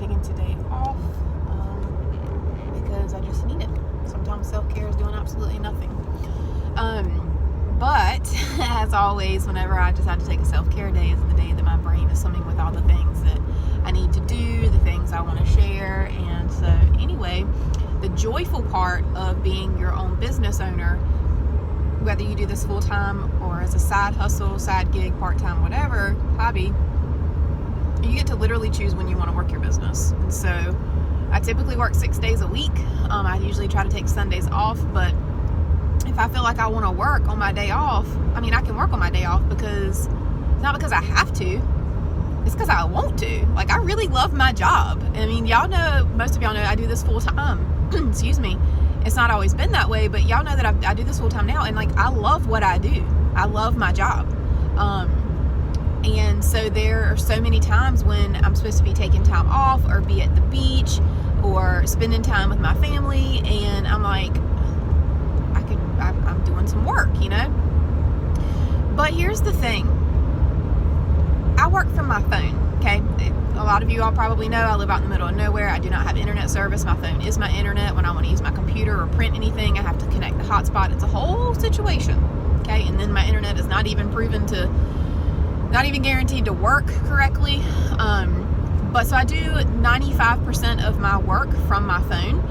taking today off because I just need it. Sometimes self-care is doing absolutely nothing. But as always, whenever I decide to take a self-care day, is the day that my brain is swimming with all the things that I need to do, the things I want to share. And so anyway, the joyful part of being your own business owner, whether you do this full-time or as a side hustle, side gig, part-time, whatever, hobby, you get to literally choose when you want to work your business. And so I typically work 6 days a week. I usually try to take Sundays off, but if I feel like I want to work on my day off, I can work on my day off because it's not because I have to, it's because I want to. Like, I really love my job. Y'all know, most of y'all know I do this full time. Excuse me. It's not always been that way, but y'all know that I do this full time now, and like, I love what I do. I love my job. And so there are so many times when I'm supposed to be taking time off or be at the beach or spending time with my family, and I'm like, I'm doing some work, But here's the thing. I work from my phone, okay? A lot of you all probably know I live out in the middle of nowhere. I do not have internet service. My phone is my internet. When I want to use my computer or print anything, I have to connect the hotspot. It's a whole situation, okay? And then my internet is not even guaranteed to work correctly. But so I do 95% of my work from my phone.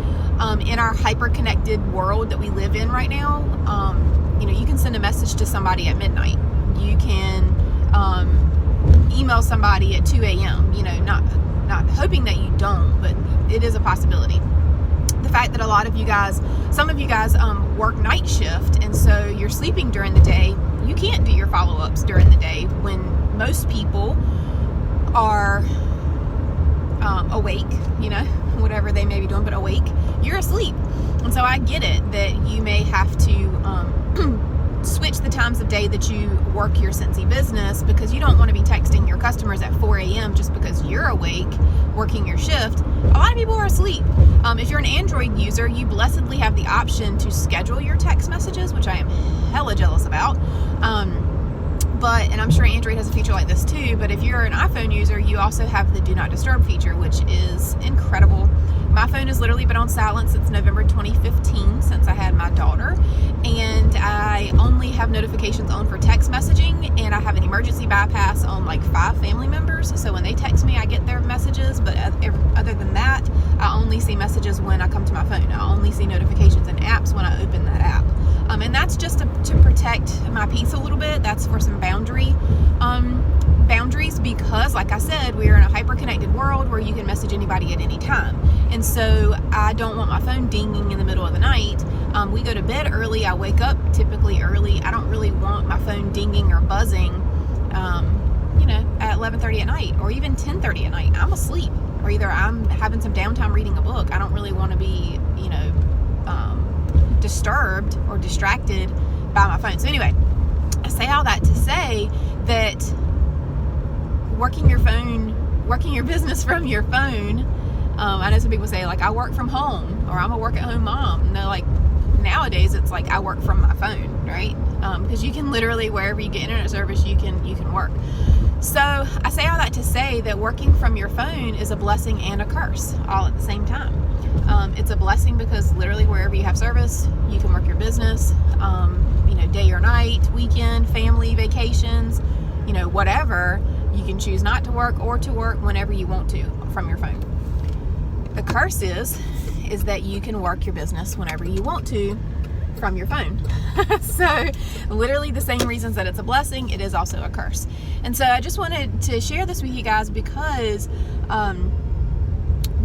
In our hyper-connected world that we live in right now, you can send a message to somebody at midnight. You can email somebody at 2 a.m., not hoping that you don't, but it is a possibility. The fact that some of you guys work night shift, and so you're sleeping during the day, you can't do your follow-ups during the day when most people are awake, whatever they may be doing, but awake, you're asleep. And so I get it that you may have to switch the times of day that you work your Scentsy business, because you don't want to be texting your customers at 4 a.m. just because you're awake working your shift. A lot of people are asleep. If you're an Android user, you blessedly have the option to schedule your text messages, which I am hella jealous about. And I'm sure Android has a feature like this too, but if you're an iPhone user, you also have the Do Not Disturb feature, which is incredible. My phone has literally been on silent since November 2015, since I had my daughter, and I only have notifications on for text messaging, and I have an emergency bypass on like 5 family members, so when they text me, I get their messages, but other than that, I only see messages when I come to my phone. I only see notifications and apps when I open that app. And that's just to protect my peace a little bit. That's for some boundaries, because like I said, we're in a hyper-connected world where you can message anybody at any time. And so I don't want my phone dinging in the middle of the night. We go to bed early. I wake up typically early. I don't really want my phone dinging or buzzing, at 11:30 at night or even 10:30 at night. I'm asleep, or either I'm having some downtime reading a book. I don't really want to be, disturbed or distracted by my phone. So anyway, I say all that to say that working your business from your phone, I know some people say like, I work from home, or I'm a work at home mom. And they're like, nowadays it's like, I work from my phone, right? Because you can literally, wherever you get internet service, you can work. So I say all that to say that working from your phone is a blessing and a curse all at the same time. It's a blessing because literally wherever you have service, you can work your business, day or night, weekend, family, vacations, whatever. You can choose not to work or to work whenever you want to from your phone. The curse is that you can work your business whenever you want to from your phone. So literally the same reasons that it's a blessing, it is also a curse. And so I just wanted to share this with you guys because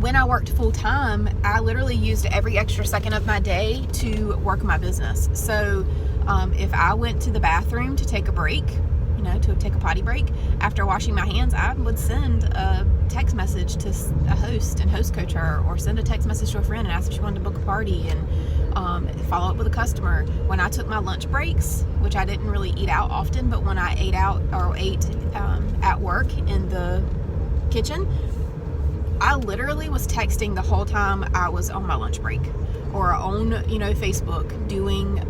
when I worked full time, I literally used every extra second of my day to work my business. So if I went to the bathroom to take a break, to take a potty break, after washing my hands, I would send a text message to a host and host coach her, or send a text message to a friend and ask if she wanted to book a party, and follow up with a customer. When I took my lunch breaks, which I didn't really eat out often, but when I ate out or ate at work in the kitchen, I literally was texting the whole time I was on my lunch break, or on Facebook doing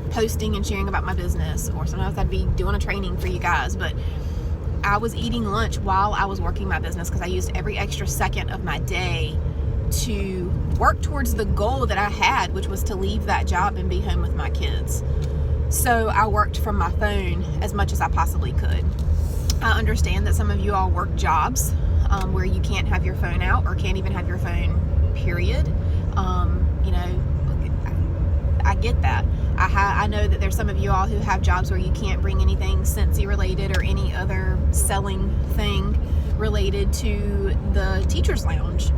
posting and sharing about my business, or sometimes I'd be doing a training for you guys. But I was eating lunch while I was working my business because I used every extra second of my day to work towards the goal that I had, which was to leave that job and be home with my kids. So I worked from my phone as much as I possibly could. I understand that some of you all work jobs where you can't have your phone out or can't even have your phone, period. I get that. I know that there's some of you all who have jobs where you can't bring anything Scentsy related or any other selling thing related to the teacher's lounge.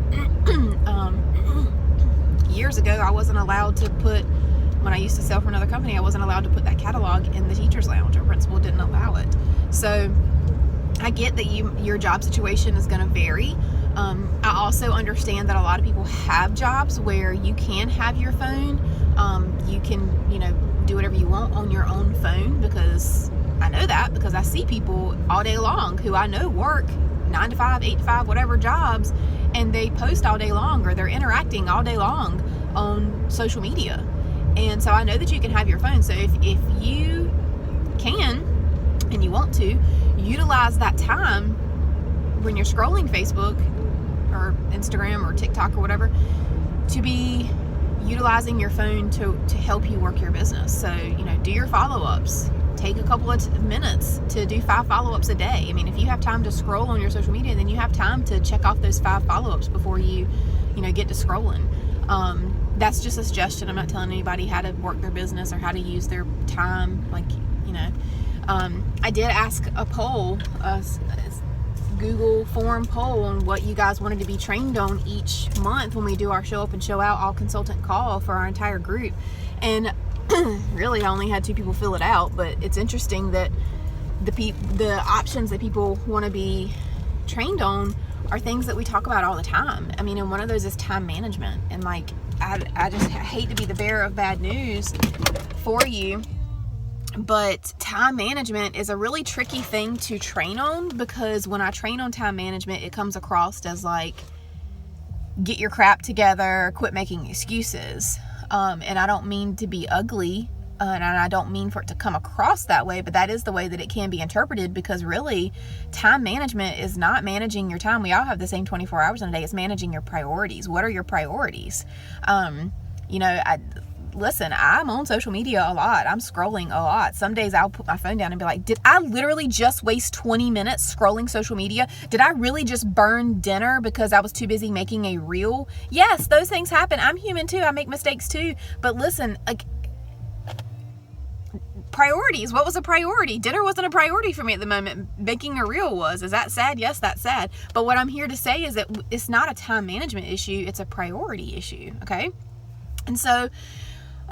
Years ago, I wasn't allowed to put, when I used to sell for another company, I wasn't allowed to put that catalog in the teacher's lounge. Our principal didn't allow it. So I get that your job situation is going to vary. I also understand that a lot of people have jobs where you can have your phone. You can, do whatever you want on your own phone, because I know that because I see people all day long who I know work 9 to 5, 8 to 5, whatever jobs, and they post all day long or they're interacting all day long on social media. And so I know that you can have your phone. So if you can and you want to utilize that time when you're scrolling Facebook or Instagram or TikTok or whatever, to be utilizing your phone to help you work your business. So, do your follow-ups. Take a couple of minutes to do 5 follow-ups a day. I mean, if you have time to scroll on your social media, then you have time to check off those 5 follow-ups before you get to scrolling. That's just a suggestion. I'm not telling anybody how to work their business or how to use their time. I did ask a poll, Google form poll, on what you guys wanted to be trained on each month when we do our show up and show out all consultant call for our entire group. And really, I only had 2 people fill it out, but it's interesting that the options that people want to be trained on are things that we talk about all the time. I mean, and one of those is time management. And I just hate to be the bearer of bad news for you, but time management is a really tricky thing to train on, because when I train on time management, it comes across as get your crap together, quit making excuses. And I don't mean to be ugly, and I don't mean for it to come across that way, but that is the way that it can be interpreted, because really, time management is not managing your time. We all have the same 24 hours in a day. It's managing your priorities. What are your priorities? Listen, I'm on social media a lot. I'm scrolling a lot. Some days I'll put my phone down and be like, did I literally just waste 20 minutes scrolling social media? Did I really just burn dinner because I was too busy making a reel? Yes, those things happen. I'm human too. I make mistakes too. But listen, priorities. What was a priority? Dinner wasn't a priority for me at the moment. Making a reel was. Is that sad? Yes, that's sad. But what I'm here to say is that it's not a time management issue. It's a priority issue. Okay? And so,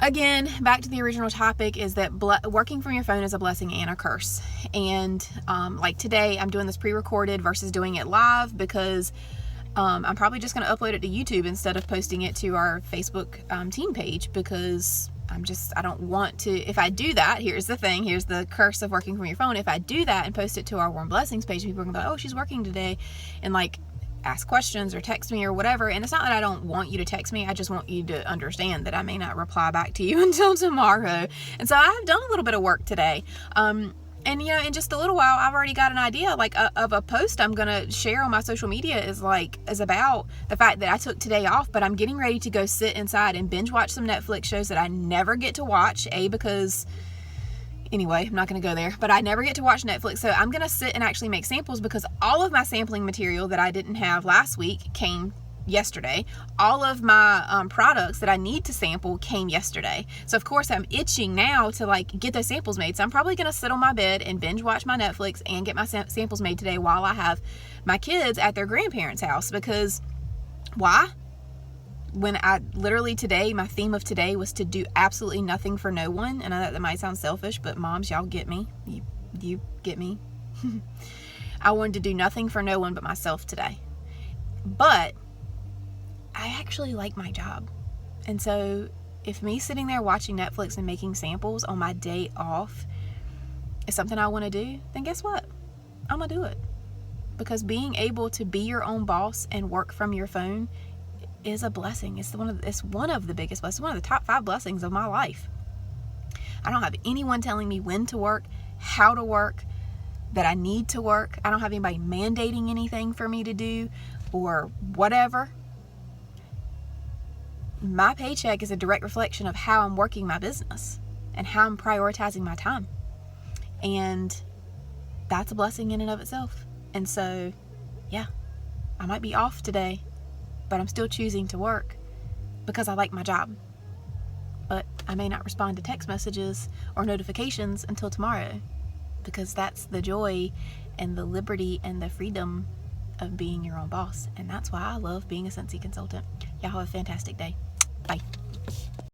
again, back to the original topic, is that working from your phone is a blessing and a curse. And today, I'm doing this pre-recorded versus doing it live, because I'm probably just going to upload it to YouTube instead of posting it to our Facebook team page, because I don't want to. If I do that, here's the thing, here's the curse of working from your phone. If I do that and post it to our Warm Blessings page, people are going to be like, oh, she's working today, and ask questions or text me or whatever. And it's not that I don't want you to text me. I just want you to understand that I may not reply back to you until tomorrow. And so I have done a little bit of work today. And in just a little while, I've already got an idea of a post I'm going to share on my social media is about the fact that I took today off, but I'm getting ready to go sit inside and binge watch some Netflix shows that I never get to watch. Anyway, I'm not going to go there, but I never get to watch Netflix. So I'm going to sit and actually make samples, because all of my sampling material that I didn't have last week came yesterday. All of my products that I need to sample came yesterday. So of course I'm itching now to get those samples made. So I'm probably going to sit on my bed and binge watch my Netflix and get my samples made today while I have my kids at their grandparents' house. Because why? When I literally today, my theme of today was to do absolutely nothing for no one. And I know that might sound selfish, but moms, y'all get me. You get me. I wanted to do nothing for no one but myself today. But I actually like my job. And so if me sitting there watching Netflix and making samples on my day off is something I want to do, then guess what? I'm going to do it. Because being able to be your own boss and work from your phone is a blessing. It's one of the biggest blessings, one of the top 5 blessings of my life. I don't have anyone telling me when to work, how to work. that I need to work. I don't have anybody mandating anything for me to do or whatever. My paycheck is a direct reflection of how I'm working my business and how I'm prioritizing my time. And that's a blessing in and of itself. And so, yeah, I might be off today, but I'm still choosing to work because I like my job. But I may not respond to text messages or notifications until tomorrow, because that's the joy and the liberty and the freedom of being your own boss. And that's why I love being a Scentsy consultant. Y'all have a fantastic day.